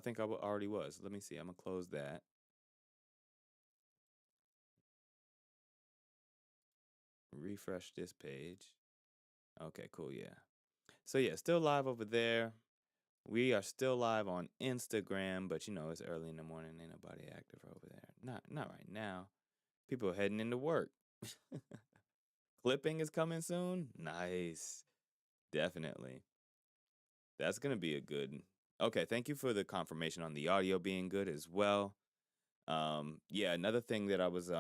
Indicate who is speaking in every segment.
Speaker 1: think I already was. Let me see. I'm gonna close that. Refresh this page. Okay, cool. Yeah. So yeah, still live over there. We are still live on Instagram, but it's early in the morning. Ain't nobody active over there. Not right now. People are heading into work. Clipping is coming soon. Nice. Definitely. That's gonna be a good. Okay, thank you for the confirmation on the audio being good as well. Yeah, another thing that I was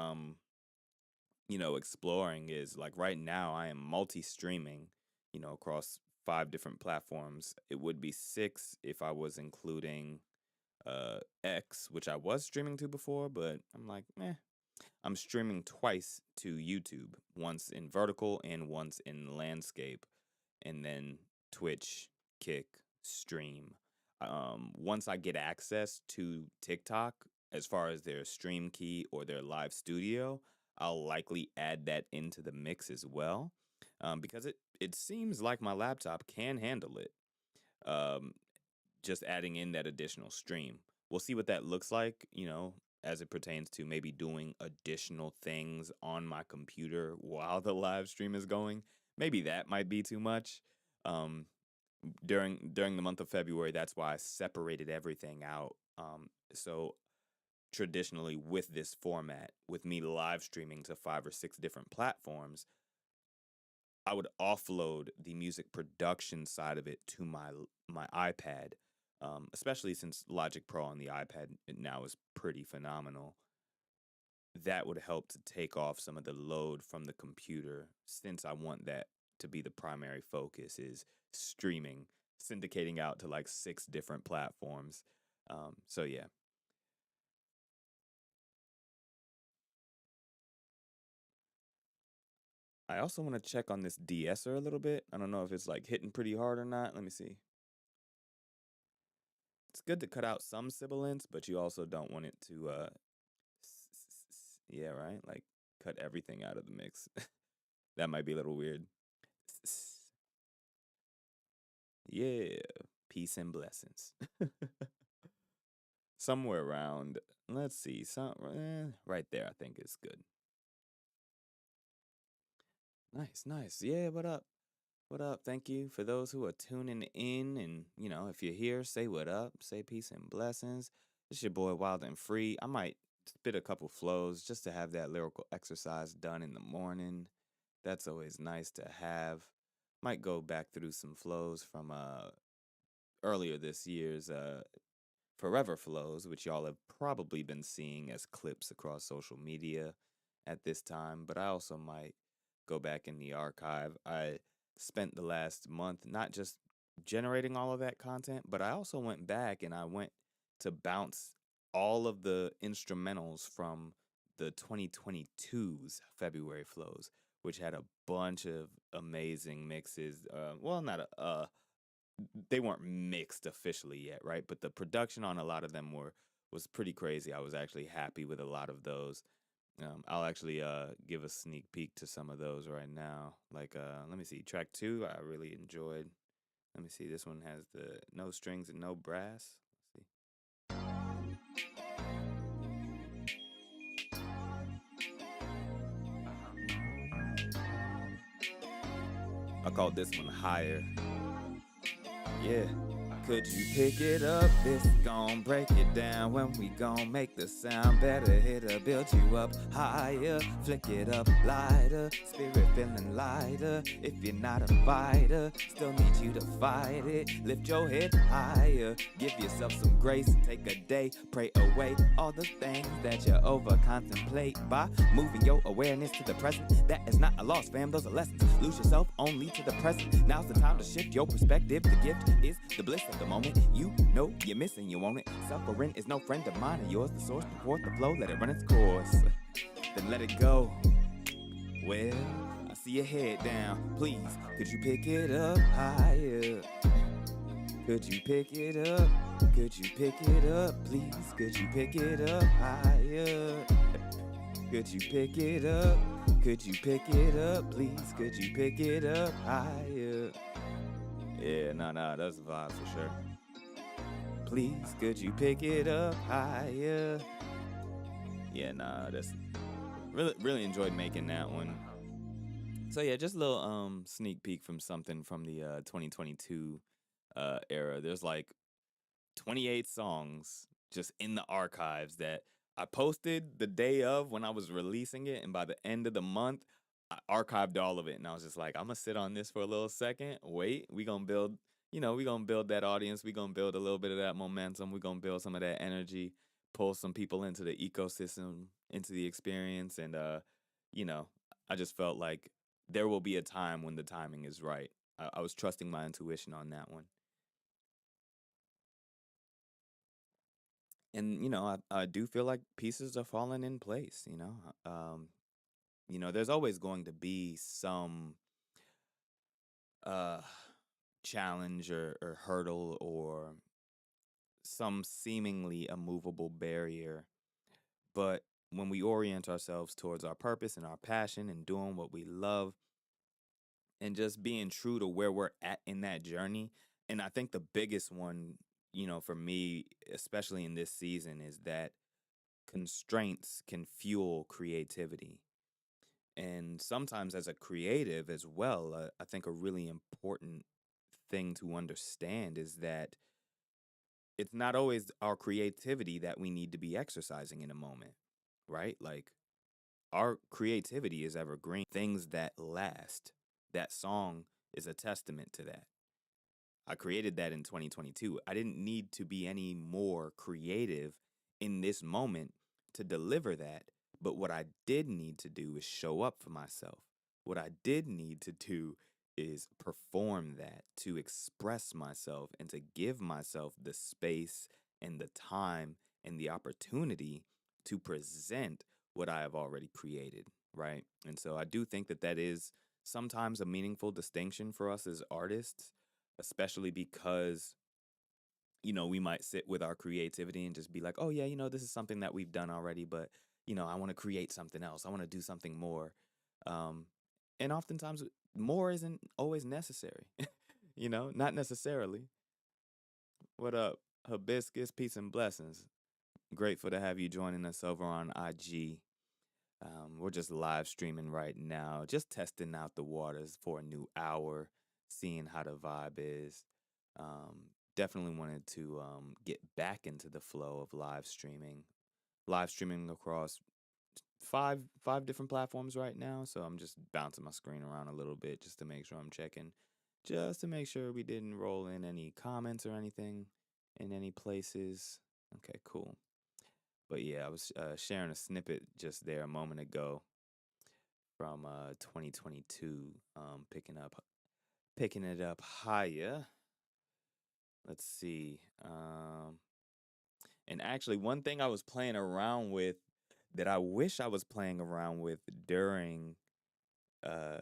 Speaker 1: exploring is like right now I am multi-streaming, across 5 different platforms. It would be 6 if I was including X, which I was streaming to before, but I'm like, I'm streaming twice to YouTube, once in vertical and once in landscape, and then Twitch, Kick, stream. Once I get access to TikTok, as far as their stream key or their live studio, I'll likely add that into the mix as well, because it seems like my laptop can handle it. Um, just adding in that additional stream. We'll see what that looks like, as it pertains to maybe doing additional things on my computer while the live stream is going. Maybe that might be too much. Um, during the month of February, that's why I separated everything out. So traditionally with this format, with me live streaming to 5 or 6 different platforms, I would offload the music production side of it to my iPad, especially since Logic Pro on the iPad now is pretty phenomenal. That would help to take off some of the load from the computer, since I want that to be the primary focus, is streaming, syndicating out to like 6 different platforms. So yeah. I also want to check on this de-esser a little bit. I don't know if it's like hitting pretty hard or not. Let me see. It's good to cut out some sibilance, but you also don't want it to, yeah, right? Like cut everything out of the mix. That might be a little weird. Yeah, peace and blessings. Somewhere around, let's see, right there, I think is good. Nice. Yeah, what up? What up? Thank you for those who are tuning in. And, if you're here, say what up, say peace and blessings. It's your boy Wildenfree. I might spit a couple flows just to have that lyrical exercise done in the morning. That's always nice to have. Might go back through some flows from earlier this year's Forever Flows, which y'all have probably been seeing as clips across social media at this time. But I also might go back in the archive. I spent the last month not just generating all of that content, but I also went back and I went to bounce all of the instrumentals from the 2022's February Flows, which had a bunch of amazing mixes. Well, not they weren't mixed officially yet, right? But the production on a lot of them was pretty crazy. I was actually happy with a lot of those. I'll actually give a sneak peek to some of those right now. Like, let me see, track 2, I really enjoyed. Let me see, this one has the no strings and no brass. Let's see. I called this one Higher. Yeah. Could you pick it up? This gon' break it down. When we gon' make the sound better, it'll build you up higher. Flick it up lighter, spirit feeling lighter. If you're not a fighter, still need you to fight it. Lift your head higher, give yourself some grace. Take a day, pray away all the things that you over contemplate by moving your awareness to the present. That is not a loss, fam, those are lessons. Lose yourself only to the present. Now's the time to shift your perspective. The gift is the bliss of the moment. You know you're missing, you want it. Suffering is no friend of mine or yours. The source before the flow, let it run its course, then let it go. Well, I see your head down. Please, could you pick it up higher? Could you pick it up? Could you pick it up? Please, could you pick it up higher? Could you pick it up? Could you pick it up? Please, could you pick it up higher? Yeah, no, that's a vibe for sure. Please, could you pick it up higher? Yeah, nah, that's really enjoyed making that one. So yeah, just a little sneak peek from something from the 2022 era. There's like 28 songs just in the archives that I posted the day of when I was releasing it, and by the end of the month, I archived all of it, and I was just like, I'm gonna sit on this for a little second. Wait, we gonna build, we gonna build that audience. We gonna build a little bit of that momentum. We gonna build some of that energy, pull some people into the ecosystem, into the experience, and you know, I just felt like there will be a time when the timing is right. I was trusting my intuition on that one. And I do feel like pieces are falling in place. There's always going to be some uh challenge or hurdle or some seemingly immovable barrier, but when we orient ourselves towards our purpose and our passion and doing what we love and just being true to where we're at in that journey. And I think the biggest one, for me, especially in this season, is that constraints can fuel creativity. And sometimes, as a creative as well, I think a really important thing to understand is that it's not always our creativity that we need to be exercising in a moment, right? Like, our creativity is evergreen, things that last. That song is a testament to that. I created that in 2022. I didn't need to be any more creative in this moment to deliver that. But what I did need to do is show up for myself. What I did need to do is perform that, to express myself and to give myself the space and the time and the opportunity to present what I have already created, right? And so I do think that is sometimes a meaningful distinction for us as artists, especially because we might sit with our creativity and just be like, oh yeah, this is something that we've done already, but I want to create something else. I want to do something more. um and oftentimes more isn't always necessary. Not necessarily. What up, Hibiscus? Peace and blessings. Grateful to have you joining us over on IG. We're just live streaming right now, just testing out the waters for a new hour, seeing how the vibe is. Definitely wanted to get back into the flow of live streaming across five different platforms right now. So I'm just bouncing my screen around a little bit just to make sure I'm checking, just to make sure we didn't roll in any comments or anything in any places. Okay, cool. But yeah, I was sharing a snippet just there a moment ago from 2022, picking it up higher. Let's see. And actually, one thing I was playing around with that I wish I was playing around with during uh,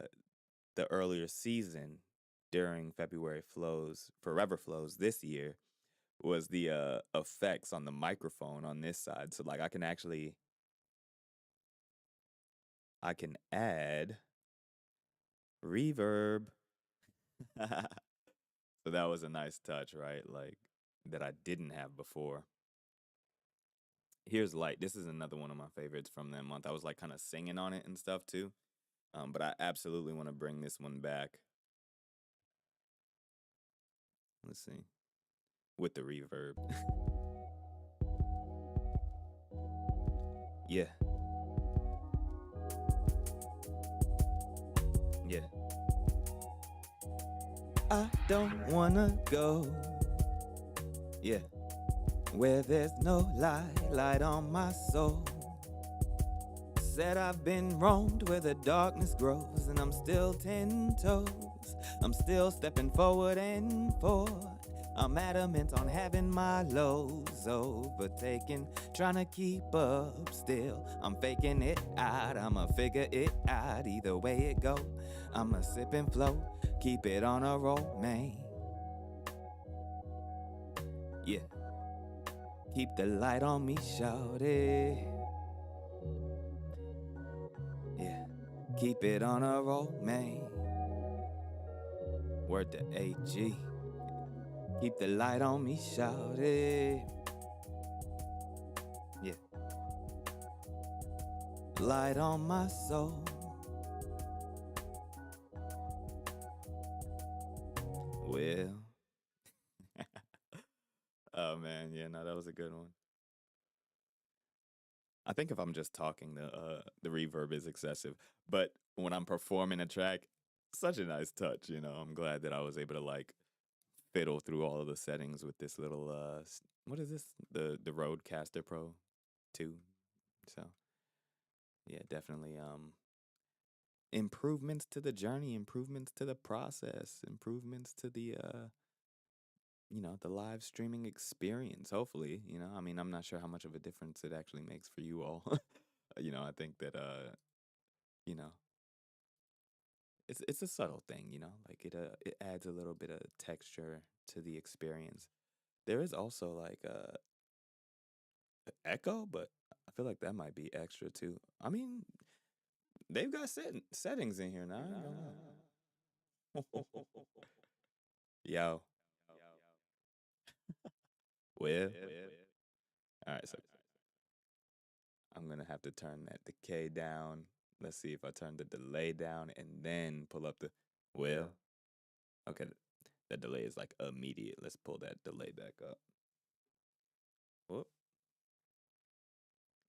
Speaker 1: the earlier season, during Forever Flows this year, was the effects on the microphone on this side. So like I can add reverb. So that was a nice touch, right? Like that I didn't have before. Here's Light. This is another one of my favorites from that month. I was like kind of singing on it and stuff too. But I absolutely want to bring this one back. Let's see. With the reverb. Yeah. Yeah. I don't wanna go. Yeah. Where there's no light on my soul. Said I've been roamed where the darkness grows, and I'm still 10 toes. I'm still stepping forward and forth. I'm adamant on having my lows overtaken, trying to keep up still. I'm faking it out, I'ma figure it out. Either way it go, I'ma sip and flow, keep it on a roll, man. Yeah. Keep the light on me, shawty. Yeah. Keep it on a roll, man. Word to AG. Keep the light on me, shout it. Yeah. Light on my soul. Well. Oh man, yeah, no, that was a good one. I think if I'm just talking, the reverb is excessive. But when I'm performing a track, such a nice touch, you know. I'm glad that I was able to like fiddle through all of the settings with this little what is this? The Rodecaster Pro 2. So yeah, definitely improvements to the journey, improvements to the process, improvements to the the live streaming experience. Hopefully, I mean, I'm not sure how much of a difference it actually makes for you all. I think that you know, it's a subtle thing, like it adds a little bit of texture to the experience. There is also like echo, but I feel like that might be extra too. I mean, they've got settings in here now. I ain't gonna lie. Yo, well, all right, so I'm gonna have to turn that decay down. Let's see if I turn the delay down and then pull up the well. Okay, that delay is like immediate. Let's pull that delay back up. Whoop.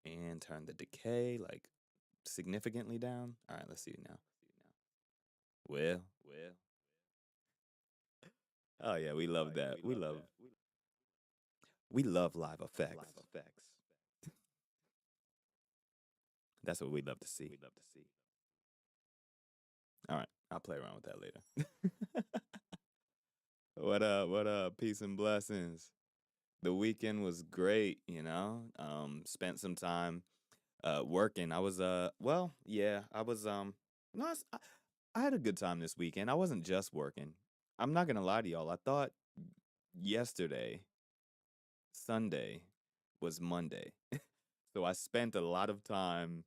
Speaker 1: And turn the decay like significantly down. All right, let's see now. Well. Oh yeah, we love that. We love live effects. That's what we love to see. All right, I'll play around with that later. What up? What up? Peace and blessings. The weekend was great, spent some time working. I was well, yeah, I was no, I had a good time this weekend. I wasn't just working. I'm not going to lie to y'all. I thought yesterday, Sunday, was Monday. So I spent a lot of time,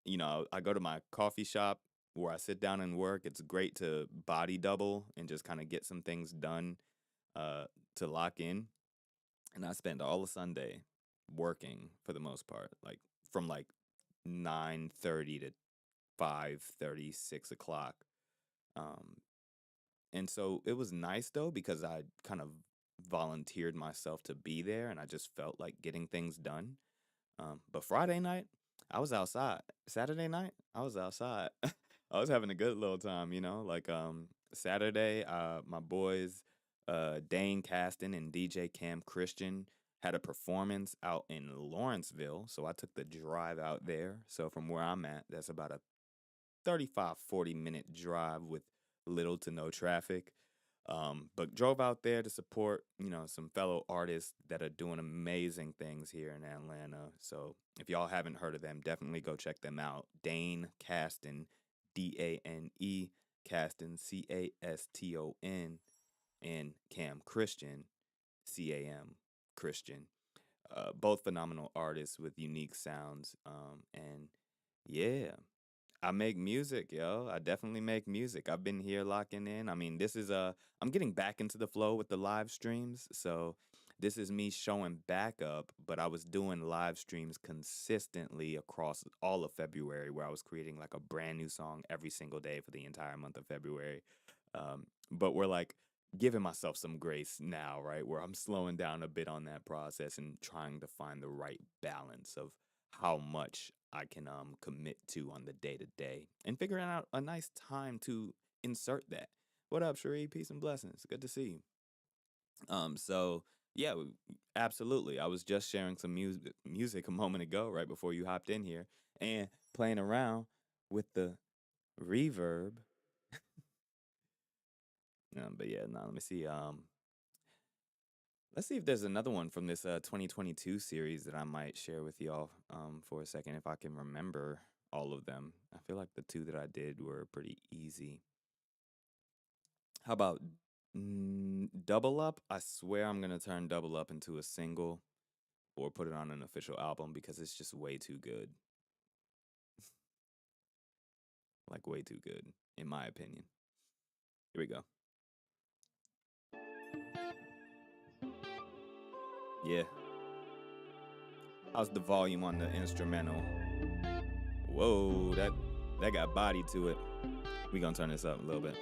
Speaker 1: I go to my coffee shop where I sit down and work. It's great to body double and just kind of get some things done uh to lock in. And I spent all of Sunday working for the most part, like from like 9:30 to 5:30, 6 o'clock. Um, and so it was nice though because I kind of volunteered myself to be there, and I just felt like getting things done. But Friday night, I was outside. Saturday night, I was outside. I was having a good little time, like Saturday, my boys Dane Caston and DJ Cam Christian had a performance out in Lawrenceville, so I took the drive out there. So from where I'm at, that's about a 35-40 minute drive with little to no traffic. But drove out there to support, some fellow artists that are doing amazing things here in Atlanta. So if y'all haven't heard of them, definitely go check them out. Dane Caston, Dane Caston, Caston, and Cam Christian, Cam Christian. Both phenomenal artists with unique sounds. And yeah, I make music, yo. I definitely make music. I've been here locking in. I mean, this is I'm getting back into the flow with the live streams. So this is me showing back up, but I was doing live streams consistently across all of February where I was creating like a brand new song every single day for the entire month of February. But we're like giving myself some grace now, right? Where I'm slowing down a bit on that process and trying to find the right balance of how much I can commit to on the day to day and figuring out a nice time to insert that. What up, Sheree? Peace and blessings. Good to see you. So yeah, absolutely. I was just sharing some music a moment ago, right before you hopped in here, and playing around with the reverb. But yeah, now let me see. Let's see if there's another one from this 2022 series that I might share with y'all for a second, if I can remember all of them. I feel like the two that I did were pretty easy. How about Double Up? I swear I'm going to turn Double Up into a single or put it on an official album because it's just way too good. Like, way too good, in my opinion. Here we go. Yeah. How's the volume on the instrumental? Whoa, that got body to it. We gonna turn this up a little bit.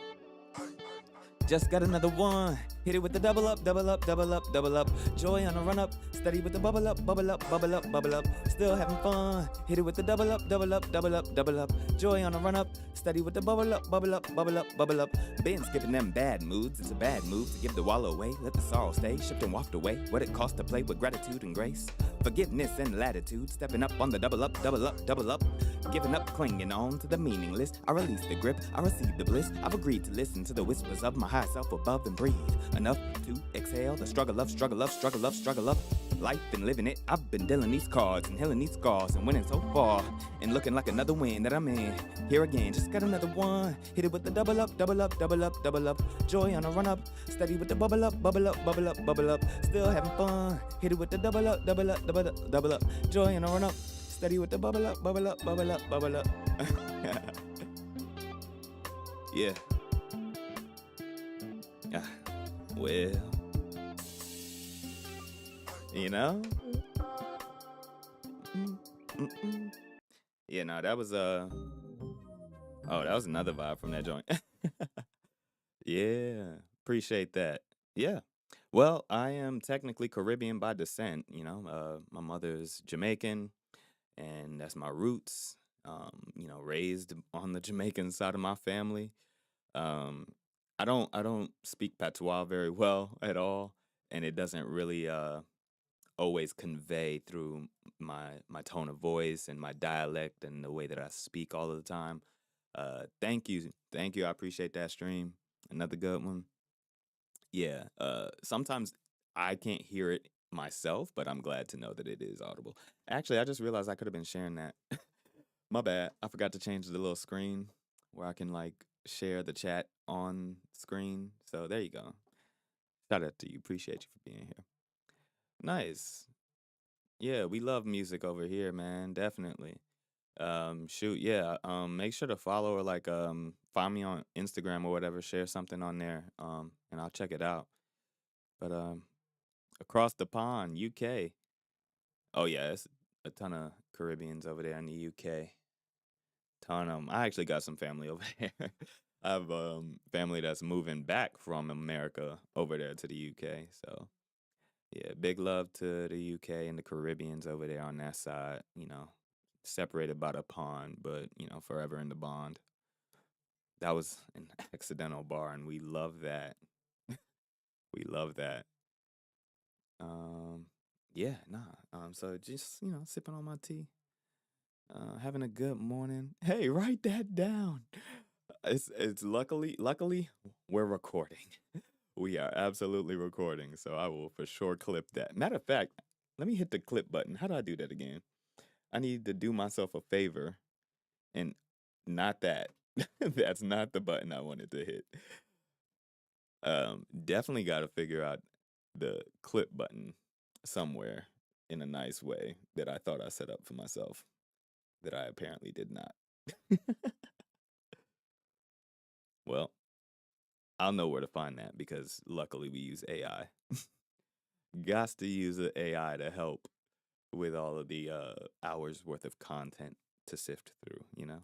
Speaker 1: Just got another one. Hit it with the double up, double up, double up, double up. Joy on the run up. Steady with the bubble up, bubble up, bubble up, bubble up. Still having fun. Hit it with the double up, double up, double up, double up. Joy on the run up. Steady with the bubble up, bubble up, bubble up, bubble up. Been skipping them bad moods. It's a bad move to give the wallow away. Let the sorrow stay. Shipped and walked away. What it cost to play with gratitude and grace. Forgiveness and latitude. Stepping up on the double up, double up, double up. Giving up, clinging on to the meaningless. I release the grip, I receive the bliss. I've agreed to listen to the whispers of my high self above and breathe. Enough to exhale the struggle of, struggle of, struggle of, struggle of life and living it. I've been dealing these cards and healing these scars and winning so far. And looking like another win that I'm in. Here again, just got another one. Hit it with the double up, double up, double up, double up. Joy on a run up. Steady with the bubble up, bubble up, bubble up, bubble up. Still having fun. Hit it with the double up, double up, double up, double up. Joy on a run up. Steady with the bubble up, bubble up, bubble up, bubble up. Yeah. Well, you know? Yeah, no, that was oh, that was another vibe from that joint. Yeah, appreciate that. Yeah. Well, I am technically Caribbean by descent, you know. My mother's Jamaican, and that's my roots. You know, raised on the Jamaican side of my family. Um, I don't speak patois very well at all, and it doesn't really always convey through my tone of voice and my dialect and the way that I speak all of the time. Thank you, thank you. I appreciate that stream. Another good one. Yeah. Sometimes I can't hear it myself, but I'm glad to know that it is audible. Actually, I just realized I could have been sharing that. My bad. I forgot to change the little screen where I can like share the chat on screen. So there you go. Shout out to you. Appreciate you for being here. Nice. Yeah, we love music over here, man. Definitely. Shoot, yeah. Make sure to follow or like find me on Instagram or whatever. Share something on there. And I'll check it out. But across the pond, UK. Oh yeah, it's a ton of Caribbeans over there in the UK. Ton of 'em. I actually got some family over there. I have family that's moving back from America over there to the UK. So yeah, big love to the UK and the Caribbeans over there on that side. You know, separated by the pond, but you know, forever in the bond. That was an accidental bar, and we love that. We love that. Um, yeah, nah. So just sipping on my tea, having a good morning. Hey, write that down. It's luckily we're recording. We are absolutely recording, so I will for sure clip that. Matter of fact, let me hit the clip button. How do I do that again? I need to do myself a favor and not that. That's not the button I wanted to hit. Definitely got to figure out the clip button somewhere in a nice way that I thought I set up for myself that I apparently did not. Well, I'll know where to find that because luckily we use AI. Gots to use the AI to help with all of the hours worth of content to sift through, you know?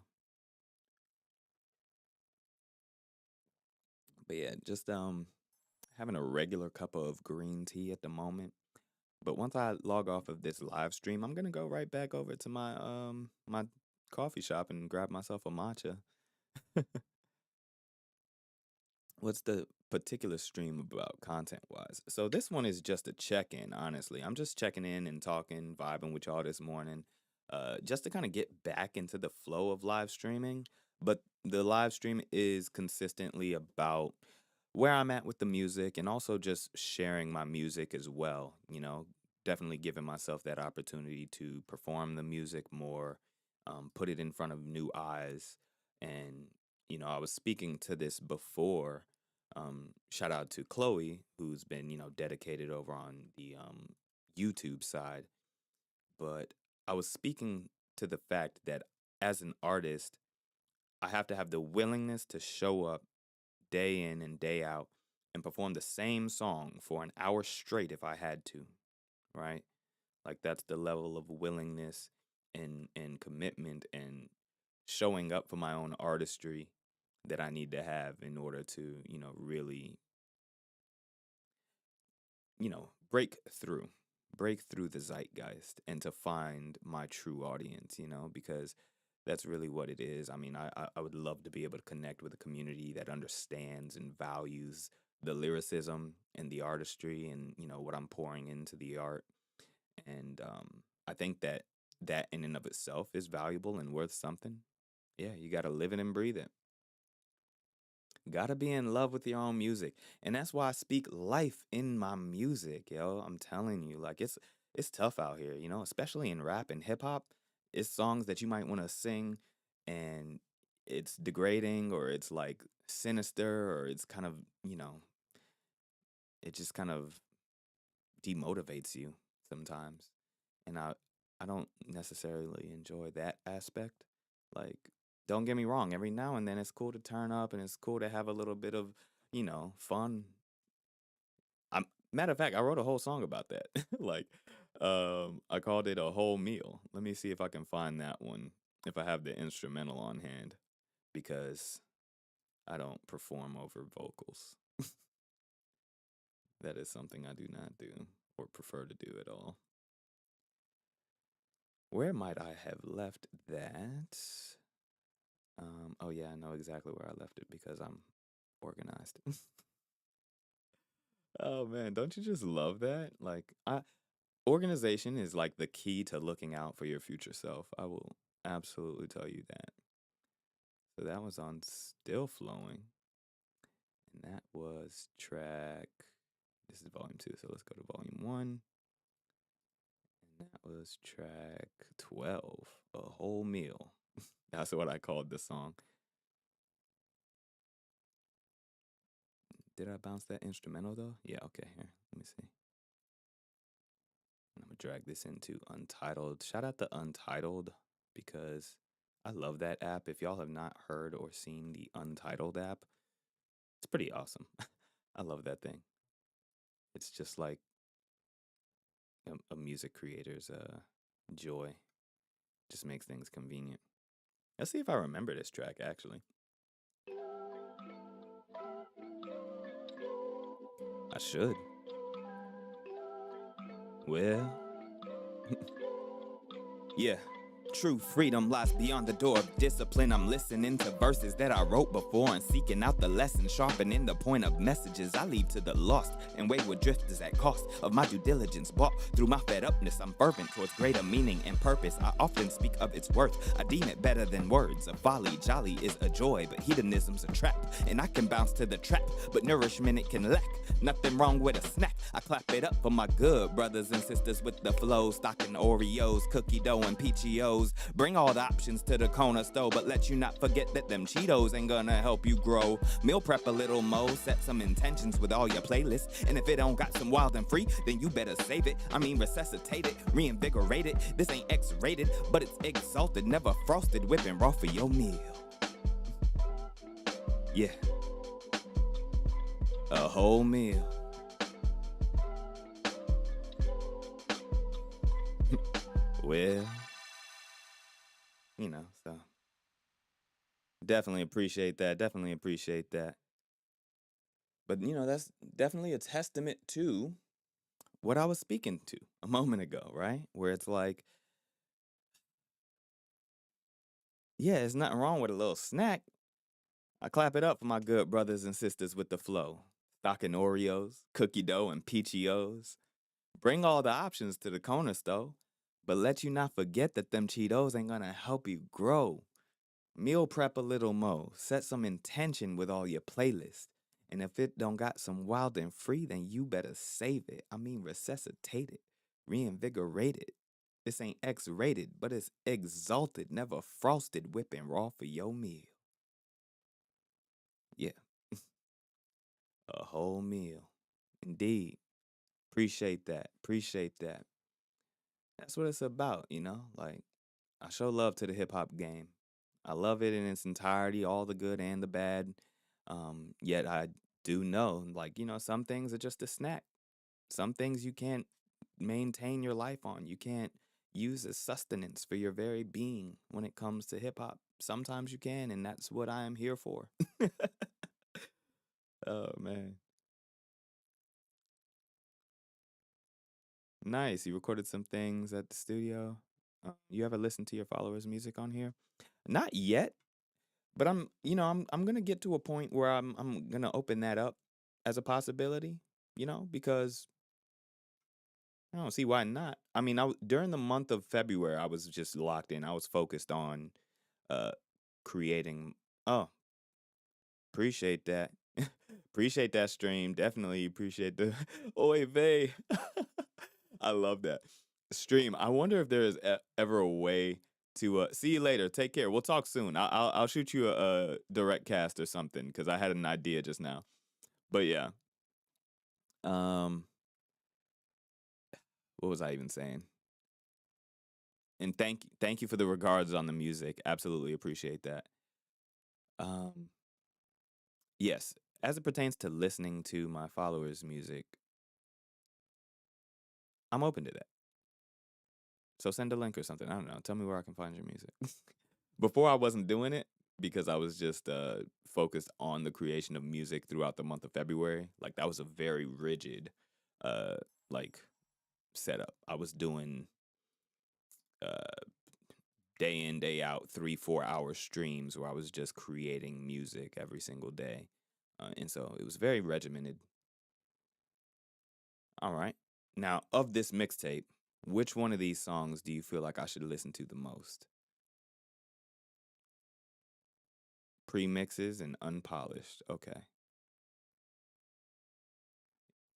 Speaker 1: But yeah, just having a regular cup of green tea at the moment. But once I log off of this live stream, I'm gonna go right back over to my coffee shop and grab myself a matcha. What's the particular stream about content wise? So this one is just a check-in, honestly. I'm just checking in and talking, vibing with y'all this morning, just to kind of get back into the flow of live streaming. But the live stream is consistently about where I'm at with the music and also just sharing my music as well, definitely giving myself that opportunity to perform the music more, put it in front of new eyes. And, I was speaking to this before. Shout out to Chloe, who's been, dedicated over on the YouTube side. But I was speaking to the fact that as an artist, I have to have the willingness to show up day in and day out and perform the same song for an hour straight if I had to, right? Like that's the level of willingness and commitment and showing up for my own artistry that I need to have in order to, really, break through, break through the zeitgeist and to find my true audience, because that's really what it is. I mean, I would love to be able to connect with a community that understands and values the lyricism and the artistry and, what I'm pouring into the art. And I think that in and of itself is valuable and worth something. Yeah, you got to live it and breathe it. Gotta be in love with your own music. And that's why I speak life in my music, yo. I'm telling you, like it's tough out here, especially in rap and hip hop. It's songs that you might want to sing and it's degrading or it's like sinister or it's kind of, it just kind of demotivates you sometimes. And I don't necessarily enjoy that aspect. Like, don't get me wrong, every now and then it's cool to turn up and it's cool to have a little bit of, fun. Matter of fact, I wrote a whole song about that. Like, I called it a whole meal. Let me see if I can find that one if I have the instrumental on hand because I don't perform over vocals. That is something I do not do or prefer to do at all. Where might I have left that? Oh yeah, I know exactly where I left it because I'm organized. Oh man, don't you just love that? Like organization is like the key to looking out for your future self. I will absolutely tell you that. So that was on Still Flowing. And that was track, this is volume 2, so let's go to volume 1. And that was track 12, A Whole Meal. That's what I called the song. Did I bounce that instrumental though? Yeah, okay, here. Let me see. I'm gonna drag this into Untitled. Shout out to Untitled because I love that app. If y'all have not heard or seen the Untitled app, it's pretty awesome. I love that thing. It's just like a music creator's joy. Just makes things convenient. Let's see if I remember this track actually. I should. Well, yeah. True freedom lies beyond the door of discipline. I'm listening to verses that I wrote before and seeking out the lesson, sharpening the point of messages I leave to the lost and wayward drifters at cost of my due diligence. Bought through my fed upness, I'm fervent towards greater meaning and purpose. I often speak of its worth. I deem it better than words. A folly, jolly is a joy, but hedonism's a trap. And I can bounce to the trap, but nourishment it can lack. Nothing wrong with a snack. I clap it up for my good brothers and sisters with the flow, stocking Oreos, cookie dough, and Peachios. Bring all the options to the corner store, but let you not forget that them Cheetos ain't gonna help you grow. Meal prep a little mo, set some intentions with all your playlists. And if it don't got some Wildenfree, then you better save it. I mean resuscitate it, reinvigorate it. This ain't X-rated, but it's exalted, never frosted, whipping raw for your meal. Yeah. A whole meal. Well, so definitely appreciate that. Definitely appreciate that. But, that's definitely a testament to what I was speaking to a moment ago, right? Where it's like, yeah, there's nothing wrong with a little snack. I clap it up for my good brothers and sisters with the flow. Stocking Oreos, cookie dough, and Peachios. Bring all the options to the corner store, but let you not forget that them Cheetos ain't gonna help you grow. Meal prep a little mo. Set some intention with all your playlists. And if it don't got some Wildenfree, then you better save it. I mean, resuscitate it. Reinvigorate it. This ain't X-rated, but it's exalted, never frosted, whipping raw for your meal. Yeah. A whole meal. Indeed. Appreciate that. Appreciate that. That's what it's about, Like, I show love to the hip-hop game. I love it in its entirety, all the good and the bad. Yet I do know, like, some things are just a snack. Some things you can't maintain your life on. You can't use as sustenance for your very being when it comes to hip hop. Sometimes you can, and that's what I am here for. Oh man. Nice. You recorded some things at the studio. You ever listen to your followers' music on here? Not yet, but I'm gonna get to a point where I'm gonna open that up as a possibility, because I don't see why not. I mean, during the month of February, I was just locked in. I was focused on uh creating. Oh, appreciate that. Appreciate that stream. Definitely appreciate the Oy vey. I love that stream. I wonder if there is ever a way to see you later. Take care. We'll talk soon. I'll shoot you a direct cast or something because I had an idea just now. But yeah. What was I even saying? And thank you for the regards on the music. Absolutely appreciate that. Yes, as it pertains to listening to my followers' music, I'm open to that. So send a link or something. I don't know. Tell me where I can find your music. Before I wasn't doing it because I was just focused on the creation of music throughout the month of February. Like that was a very rigid like setup. I was doing day in, day out, 3-4 hour streams where I was just creating music every single day. And so it was very regimented. All right. Now, of this mixtape, which one of these songs do you feel like I should listen to the most? Pre-mixes and unpolished. Okay.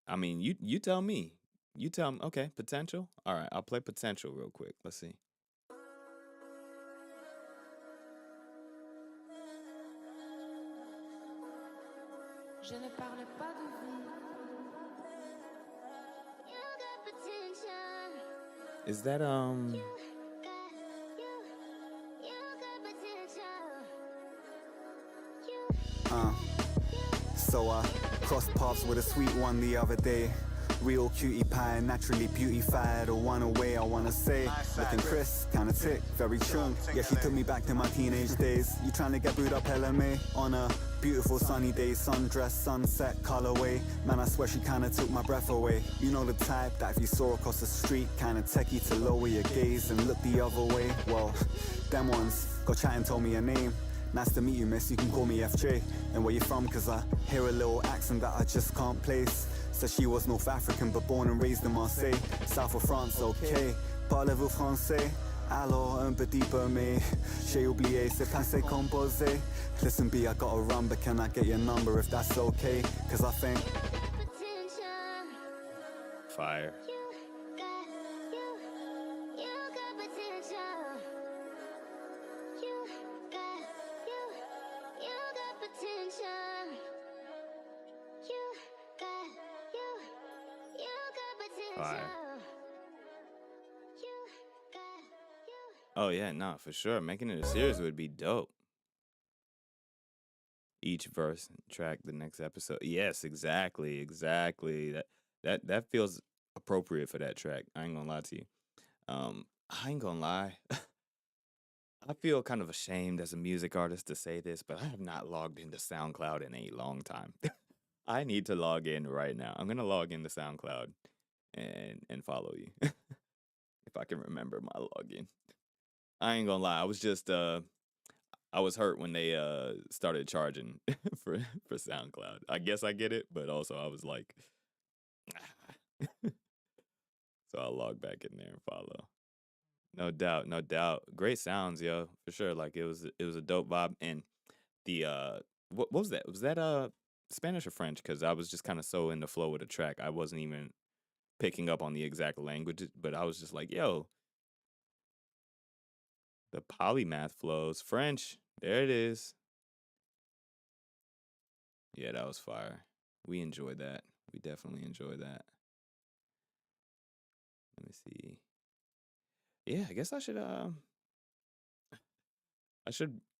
Speaker 1: I mean, you tell me. You tell me. Okay, Potential. All right, I'll play Potential real quick. Let's see.
Speaker 2: Je ne parle pas de vous.
Speaker 1: Is that
Speaker 3: So I crossed paths with a sweet one the other day. Real cutie pie, naturally beautified, or one away I wanna say. Looking crisp, kinda tick, very chung. Yeah, she took me back to my teenage days. You trying to get booed up LMA? On a beautiful sunny day, sundress, sunset, colorway. Man, I swear she kinda took my breath away. You know the type that if you saw across the street, kinda techie to lower your gaze and look the other way. Well, them ones got chatting, told me her name. Nice to meet you, miss, you can call me FJ. And where you from, cause I hear a little accent that I just can't place. Said she was North African but born and raised in Marseille. South of France, okay. Parlez-vous français? Alors un petit peu, mais j'ai oublié, c'est passé composé. Listen B, I gotta run, but can I get your number if that's okay? Cause I think
Speaker 1: Fire. Fire. Oh yeah, nah, for sure. Making it a series would be dope. Each verse track the next episode. Yes, exactly. That feels appropriate for that track. I ain't gonna lie to you. I ain't gonna lie. I feel kind of ashamed as a music artist to say this, but I have not logged into SoundCloud in a long time. I need to log in right now. I'm gonna log into SoundCloud and follow you if I can remember my login. I ain't gonna lie. I was just I was hurt when they started charging for SoundCloud. I guess I get it, but also I was like, so I'll log back in there and follow. No doubt, no doubt. Great sounds, yo, for sure. Like it was a dope vibe. And the what was that? Was that Spanish or French? Because I was just kind of so in the flow with the track, I wasn't even picking up on the exact language, but I was just like, yo, the polymath flows. French. There it is. Yeah, that was fire. We enjoyed that. We definitely enjoyed that. Let me see. Yeah, I guess I should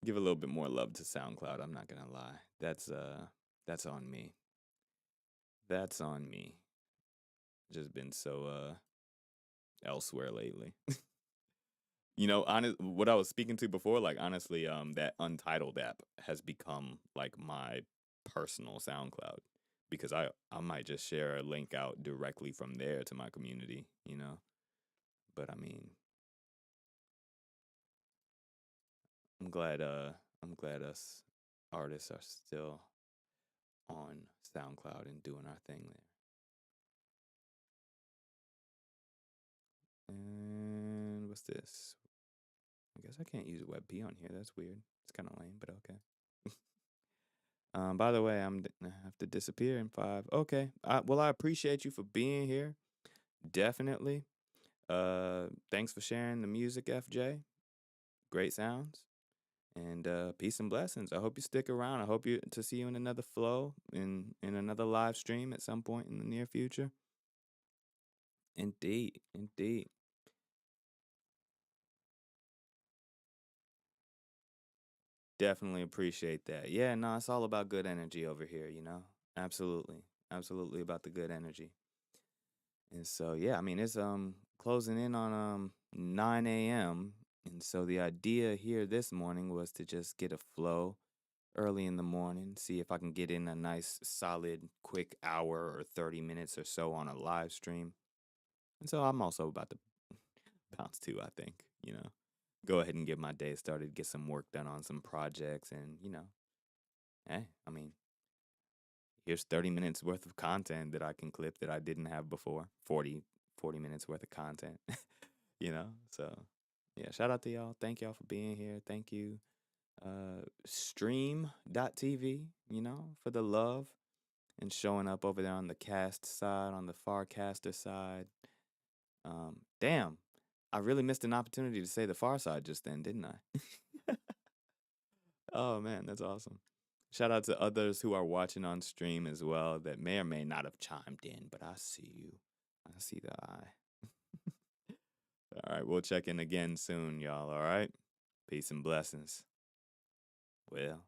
Speaker 1: give a little bit more love to SoundCloud. I'm not gonna lie. That's on me. That's on me. Just been so elsewhere lately. What I was speaking to before, like honestly, that Untitled app has become like my personal SoundCloud because I might just share a link out directly from there to my community. But I mean, I'm glad us artists are still on SoundCloud and doing our thing there. And what's this? I guess I can't use WebP on here. That's weird. It's kind of lame, but okay. By the way, I have to disappear in 5. Okay. Well, I appreciate you for being here. Definitely. Thanks for sharing the music, FJ. Great sounds. And peace and blessings. I hope you stick around. I hope to see you in another flow, in another live stream at some point in the near future. Indeed. Indeed. Definitely appreciate that. Yeah, no, it's all about good energy over here. Absolutely. Absolutely about the good energy. And so, yeah, I mean, it's closing in on 9 a.m. And so the idea here this morning was to just get a flow early in the morning, see if I can get in a nice solid quick hour or 30 minutes or so on a live stream. And so I'm also about to bounce too, I think. Go ahead and get my day started, get some work done on some projects, and hey, I mean, here's 30 minutes worth of content that I can clip that I didn't have before. 40 minutes worth of content. So yeah, shout out to y'all. Thank y'all for being here. Thank you, stream.tv, for the love and showing up over there on the cast side, on the far caster side. Damn, I really missed an opportunity to say the far side just then, didn't I? Oh man, that's awesome. Shout out to others who are watching on stream as well that may or may not have chimed in, but I see you. I see the eye. All right, we'll check in again soon, y'all. All right. Peace and blessings. Well.